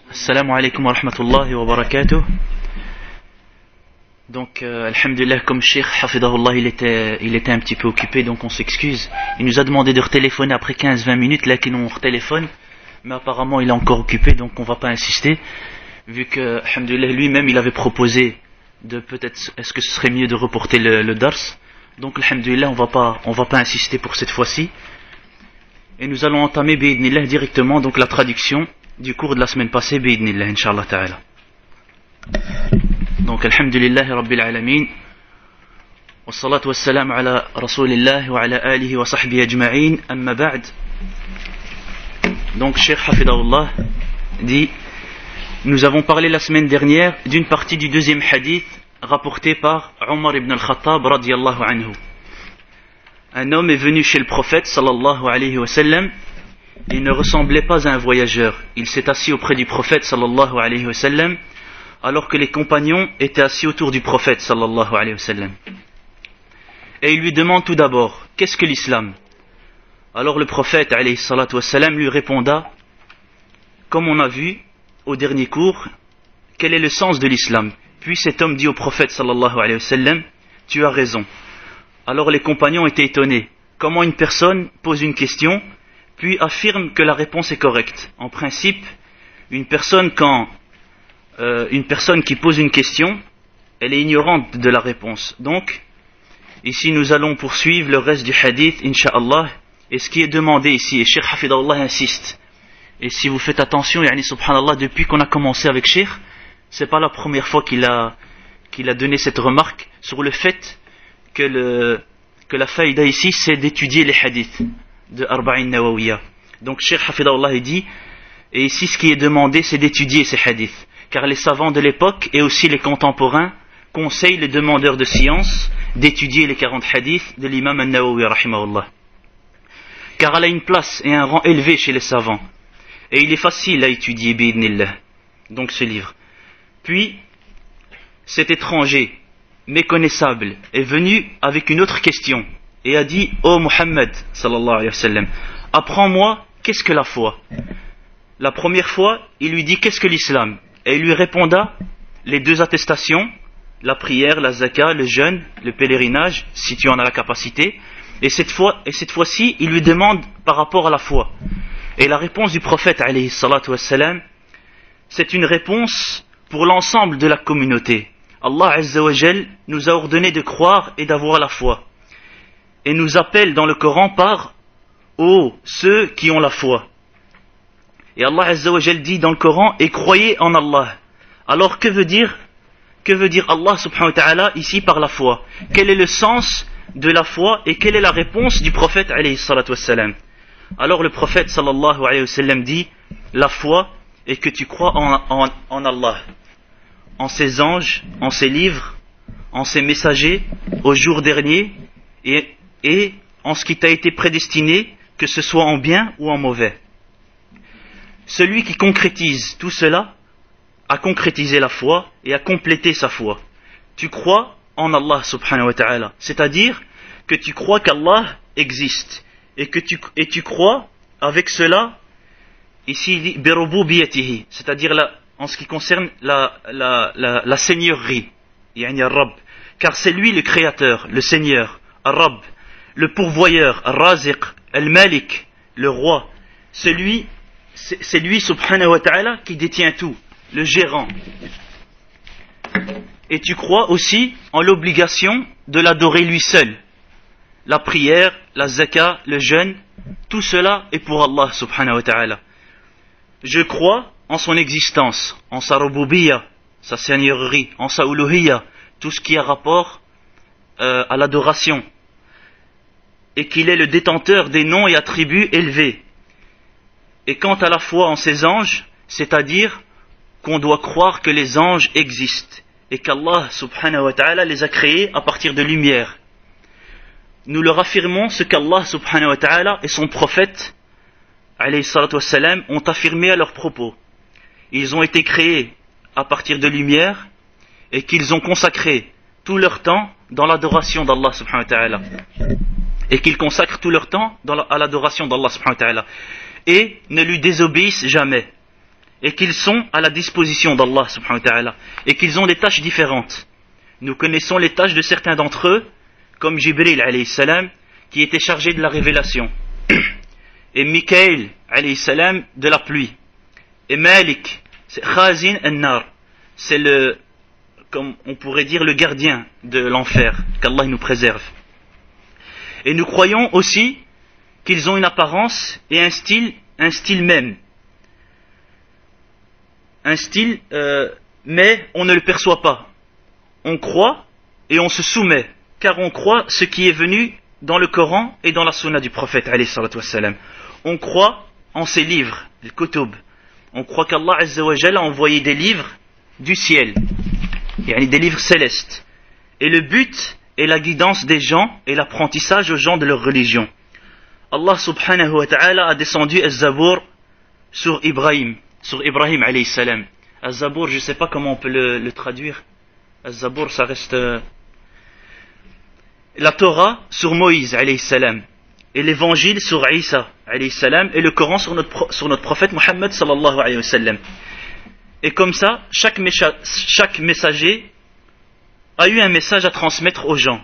Assalamu alaikum wa rahmatullahi wa barakatuh. Donc, alhamdulillah, comme Cheikh Hafidahullah, il était un petit peu occupé, donc on s'excuse. Il nous a demandé de retéléphoner après 15-20 minutes, là qu'il nous retéléphone, mais apparemment il est encore occupé, donc on va pas insister, vu que, alhamdulillah, lui-même il avait proposé de peut-être, est-ce que ce serait mieux de reporter le dars. Donc, alhamdulillah, on va pas insister pour cette fois-ci. Et nous allons entamer, bi'idnillah, directement, donc la traduction du cours de la semaine passée, bi'idnillah, inshallah ta'ala. Donc, alhamdulillah, rabbil alamin, wa salatu wa salam ala rasulillah wa ala alihi wa sahbihi ajma'in, amma ba'd. Donc, Cheikh Hafidahullah dit, nous avons parlé la semaine dernière d'une partie du deuxième hadith rapporté par Omar ibn al-Khattab radiyallahu anhu. Un homme est venu chez le prophète sallallahu alayhi wa sallam. Il ne ressemblait pas à un voyageur. Il s'est assis auprès du prophète sallallahu alayhi wa sallam, alors que les compagnons étaient assis autour du prophète sallallahu alayhi wa sallam. Et il lui demande tout d'abord, qu'est-ce que l'islam? Alors le prophète alayhi salatu wa sallam lui répondit, comme on a vu au dernier cours, quel est le sens de l'islam? Puis cet homme dit au prophète sallallahu alayhi wa sallam, tu as raison. Alors les compagnons étaient étonnés. Comment une personne pose une question, puis affirme que la réponse est correcte? En principe, une personne qui pose une question, elle est ignorante de la réponse. Donc, ici nous allons poursuivre le reste du hadith, incha'Allah. Et ce qui est demandé ici, et Cheikh Hafidahullah insiste, et si vous faites attention, yani subhanallah, depuis qu'on a commencé avec Cheikh, c'est pas la première fois qu'il a donné cette remarque sur le fait que la faïda ici, c'est d'étudier les hadiths de Arba'in Nawawiyya. Donc Cheikh Hafidahullah dit, et ici ce qui est demandé, c'est d'étudier ces hadiths, car les savants de l'époque et aussi les contemporains conseillent les demandeurs de science d'étudier les 40 hadiths de l'imam al-Nawawi rahimahullah, car elle a une place et un rang élevé chez les savants, et il est facile à étudier bi'idnillah, donc ce livre. Puis cet étranger méconnaissable est venu avec une autre question et a dit, ô Muhammad sallallahu alayhi wa sallam, apprends-moi qu'est-ce que la foi. La première fois il lui dit qu'est-ce que l'islam, et il lui répondra les deux attestations, la prière, la zakat, le jeûne, le pèlerinage, si tu en as la capacité. Et cette fois-ci il lui demande par rapport à la foi, et la réponse du prophète alayhi salatu wassalam, c'est une réponse pour l'ensemble de la communauté. Allah Azza wa Jal nous a ordonné de croire et d'avoir la foi, et nous appelle dans le Coran par ô ceux qui ont la foi. Et Allah Azza wa Jal dit dans le Coran, et croyez en Allah. Alors que veut dire Allah subhanahu wa ta'ala ici par la foi? Quel est le sens de la foi et quelle est la réponse du prophète alayhi salatu wassalam? Alors le prophète sallallahu alayhi wa sallam dit, la foi est que tu crois en Allah, en ses anges, en ses livres, en ses messagers, au jour dernier, et en ce qui t'a été prédestiné, que ce soit en bien ou en mauvais. Celui qui concrétise tout cela a concrétisé la foi et a complété sa foi. Tu crois en Allah subhanahu wa ta'ala, c'est-à-dire que tu crois qu'Allah existe, et tu crois avec cela, ici il dit birububiyatihi, c'est-à-dire en ce qui concerne la seigneurie, yani Ar-Rabb, car c'est lui le créateur, le seigneur, Ar-Rabb, le pourvoyeur, Ar-Raziq, Al-Malik, le roi, c'est lui subhanahu wa ta'ala qui détient tout, le gérant. Et tu crois aussi en l'obligation de l'adorer lui seul. La prière, la zakat, le jeûne, tout cela est pour Allah subhanahu wa ta'ala. Je crois en son existence, en sa rububiyya, sa seigneurie, en sa uluhiyya, tout ce qui a rapport à l'adoration, et qu'il est le détenteur des noms et attributs élevés. Et quant à la foi en ses anges, c'est-à-dire qu'on doit croire que les anges existent et qu'Allah subhanahu wa ta'ala les a créés à partir de lumière. Nous leur affirmons ce qu'Allah subhanahu wa ta'ala et son prophète alayhi salatu wassalam ont affirmé à leur propos. Ils ont été créés à partir de lumière et qu'ils ont consacré tout leur temps dans l'adoration d'Allah subhanahu wa ta'ala. et qu'ils consacrent tout leur temps à l'adoration d'Allah subhanahu wa ta'ala et ne lui désobéissent jamais, et qu'ils sont à la disposition d'Allah subhanahu wa ta'ala et qu'ils ont des tâches différentes. Nous connaissons les tâches de certains d'entre eux, comme Jibril alayhi salam, qui était chargé de la révélation, et Mikaël alayhi salam de la pluie, et Malik, c'est Khazin an-Nar, c'est le, comme on pourrait dire, le gardien de l'enfer, qu'Allah nous préserve. Et nous croyons aussi qu'ils ont une apparence et un style même. Un style, mais on ne le perçoit pas. On croit et on se soumet, car on croit ce qui est venu dans le Coran et dans la sunna du prophète alayhi salatu wassalam. On croit en ces livres, le kutub. On croit qu'Allah azza wa jalla a envoyé des livres du ciel, des livres célestes. Et le but est la guidance des gens et l'apprentissage aux gens de leur religion. Allah subhanahu wa ta'ala a descendu Az-Zabour sur Ibrahim alayhi salam. Az-Zabour, je ne sais pas comment on peut le traduire. Az-Zabour, ça reste la Torah sur Moïse alayhi salam, et l'évangile sur Isa alayhi salam, et le Coran sur notre prophète Muhammad sallallahu alayhi wa sallam. Et comme ça, chaque messager a eu un message à transmettre aux gens.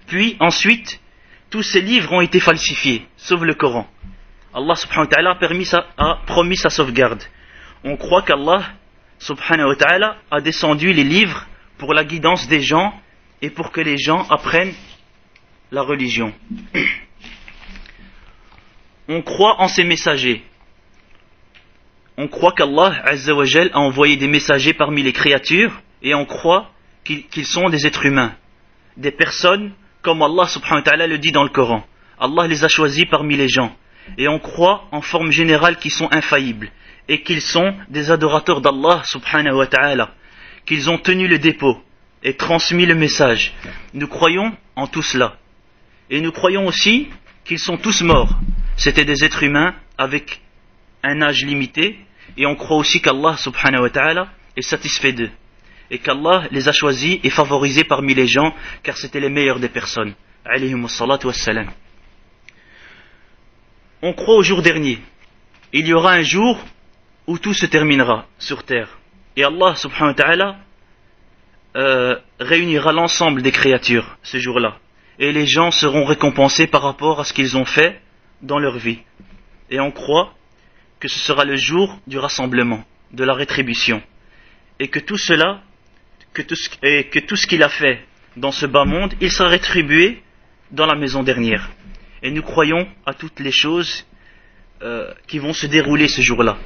Puis ensuite, tous ces livres ont été falsifiés, sauf le Coran. Allah subhanahu wa ta'ala a promis sa sauvegarde. On croit qu'Allah subhanahu wa ta'ala a descendu les livres pour la guidance des gens et pour que les gens apprennent la religion. On croit en ces messagers. On croit qu'Allah azza wa jal a envoyé des messagers parmi les créatures, et on croit qu'ils sont des êtres humains, des personnes comme Allah subhanahu wa ta'ala le dit dans le Coran. Allah les a choisis parmi les gens, et on croit en forme générale qu'ils sont infaillibles et qu'ils sont des adorateurs d'Allah subhanahu wa ta'ala, qu'ils ont tenu le dépôt et transmis le message. Nous croyons en tout cela, et nous croyons aussi qu'ils sont tous morts. C'était des êtres humains avec un âge limité, et on croit aussi qu'Allah subhanahu wa ta'ala est satisfait d'eux, et qu'Allah les a choisis et favorisés parmi les gens, car c'était les meilleurs des personnes. Alayhimus salatu wassalam. On croit au jour dernier. Il y aura un jour où tout se terminera sur terre, et Allah subhanahu wa ta'ala réunira l'ensemble des créatures ce jour-là, et les gens seront récompensés par rapport à ce qu'ils ont fait dans leur vie. Et on croit que ce sera le jour du rassemblement, de la rétribution, et que tout cela, que tout ce qu'il a fait dans ce bas monde, il sera rétribué dans la maison dernière. Et nous croyons à toutes les choses qui vont se dérouler ce jour-là.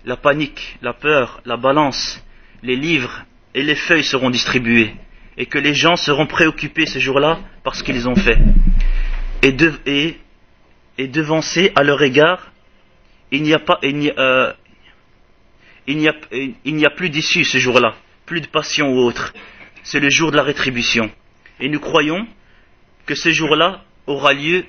La panique, la peur, la balance, les livres et les feuilles seront distribués, et que les gens seront préoccupés ce jour-là par ce qu'ils ont fait, et devancés à leur égard. Il n'y a plus d'issue ce jour-là, plus de passion ou autre. C'est le jour de la rétribution. Et nous croyons que ce jour-là aura lieu,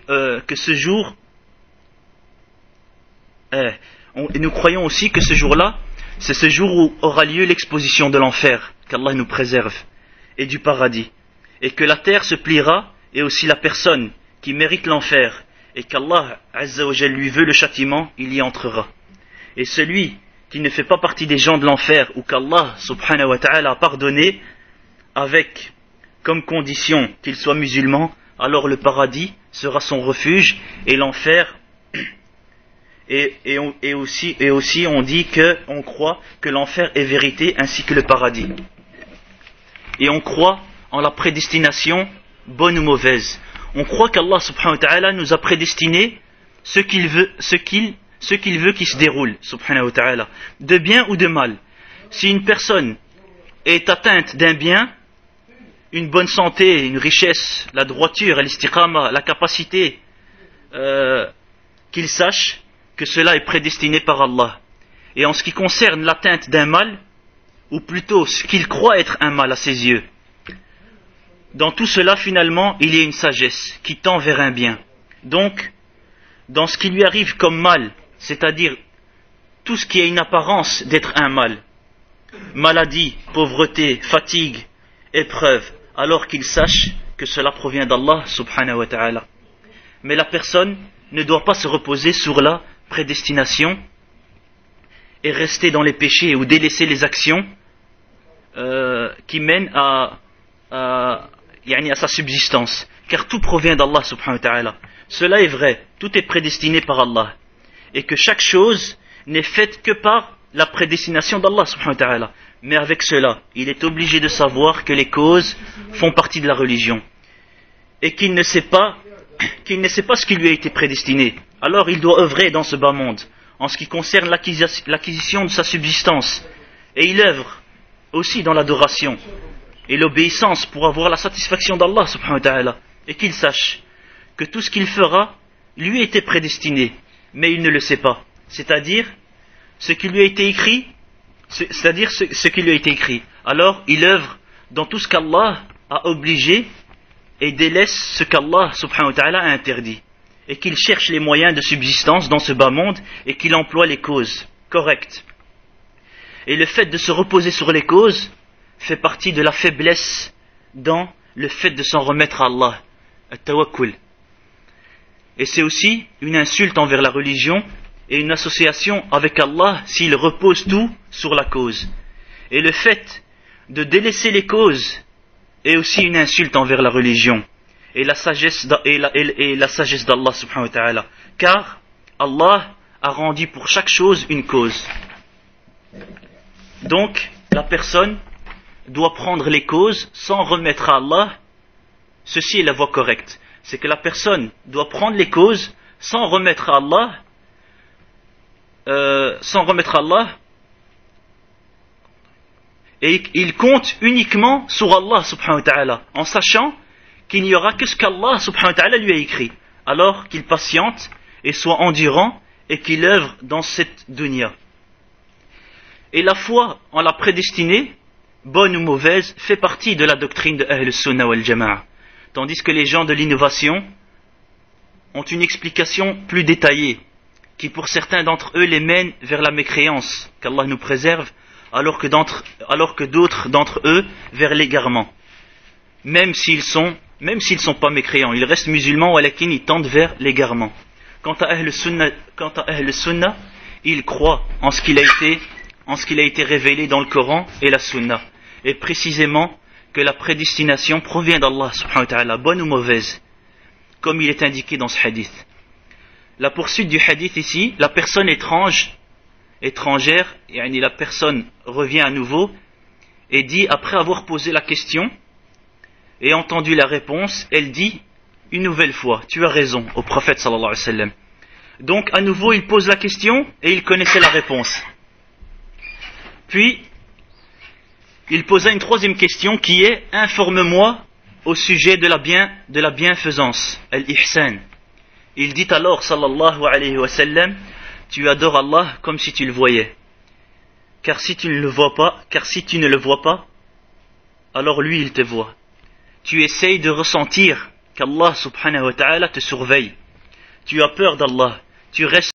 et nous croyons aussi que ce jour-là, c'est ce jour où aura lieu l'exposition de l'enfer, qu'Allah nous préserve, et du paradis, et que la terre se pliera, et aussi la personne qui mérite l'enfer, et qu'Allah azza wa jal lui veut le châtiment, il y entrera. Et celui qui ne fait pas partie des gens de l'enfer, ou qu'Allah subhanahu wa ta'ala a pardonné, avec comme condition qu'il soit musulman, alors le paradis sera son refuge, et l'enfer, et aussi on dit on croit que l'enfer est vérité ainsi que le paradis. Et on croit en la prédestination, bonne ou mauvaise. On croit qu'Allah subhanahu wa ta'ala nous a prédestiné ce qu'il veut qu'il se déroule, subhanahu wa ta'ala, de bien ou de mal. Si une personne est atteinte d'un bien, une bonne santé, une richesse, la droiture, l'istiqama, la capacité, qu'il sache que cela est prédestiné par Allah. Et en ce qui concerne l'atteinte d'un mal, ou plutôt ce qu'il croit être un mal à ses yeux, dans tout cela finalement il y a une sagesse qui tend vers un bien. Donc dans ce qui lui arrive comme mal, c'est-à-dire tout ce qui a une apparence d'être un mal, maladie, pauvreté, fatigue, épreuve, alors qu'il sache que cela provient d'Allah subhanahu wa ta'ala. Mais la personne ne doit pas se reposer sur la prédestination et rester dans les péchés ou délaisser les actions qui mènent à sa subsistance. Car tout provient d'Allah subhanahu wa ta'ala. Cela est vrai, tout est prédestiné par Allah. Et que chaque chose n'est faite que par la prédestination d'Allah subhanahu wa ta'ala. Mais avec cela, il est obligé de savoir que les causes font partie de la religion. Et qu'il ne sait pas ce qui lui a été prédestiné. Alors il doit œuvrer dans ce bas monde, en ce qui concerne l'acquisition de sa subsistance. Et il œuvre aussi dans l'adoration et l'obéissance pour avoir la satisfaction d'Allah subhanahu wa ta'ala. Et qu'il sache que tout ce qu'il fera lui a été prédestiné, mais il ne le sait pas. C'est-à-dire ce qui lui a été écrit, Alors il œuvre dans tout ce qu'Allah a obligé et délaisse ce qu'Allah subhanahu wa ta'ala a interdit. Et qu'il cherche les moyens de subsistance dans ce bas monde et qu'il emploie les causes correctes. Et le fait de se reposer sur les causes fait partie de la faiblesse dans le fait de s'en remettre à Allah, at-tawakkul. Et c'est aussi une insulte envers la religion et une association avec Allah s'il repose tout sur la cause. Et le fait de délaisser les causes est aussi une insulte envers la religion et la sagesse d'Allah subhanahu wa ta'ala. Car Allah a rendu pour chaque chose une cause. Donc, la personne doit prendre les causes sans remettre à Allah. Ceci est la voie correcte. C'est que la personne doit prendre les causes sans remettre à Allah, et il compte uniquement sur Allah subhanahu wa ta'ala, en sachant qu'il n'y aura que ce qu'Allah subhanahu wa ta'ala lui a écrit. Alors qu'il patiente et soit endurant et qu'il œuvre dans cette dunya. Et la foi en la prédestinée, bonne ou mauvaise, fait partie de la doctrine de Ahl Sunnah wal Jama'a. Tandis que les gens de l'innovation ont une explication plus détaillée, qui pour certains d'entre eux les mène vers la mécréance, qu'Allah nous préserve, alors que d'autres d'entre eux vers l'égarement. Même s'ils sont pas mécréants, ils restent musulmans, walakin ils tendent vers l'égarement. Quant à Ahl Sunnah, ils croient en ce qu'il a été révélé dans le Coran et la Sunna, et précisément que la prédestination provient d'Allah subhanahu wa ta'ala, bonne ou mauvaise, comme il est indiqué dans ce hadith. La poursuite du hadith ici, la personne étrangère, la personne revient à nouveau et dit, après avoir posé la question et entendu la réponse, elle dit une nouvelle fois, tu as raison, au prophète sallallahu alayhi wa sallam. Donc à nouveau il pose la question et il connaissait la réponse. Puis il posa une troisième question qui est, informe-moi au sujet de la bienfaisance, al-ihsan. Il dit alors, sallallahu alayhi wa sallam, tu adores Allah comme si tu le voyais. Car si tu ne le vois pas, alors lui il te voit. Tu essayes de ressentir qu'Allah subhanahu wa ta'ala te surveille. Tu as peur d'Allah. Tu restes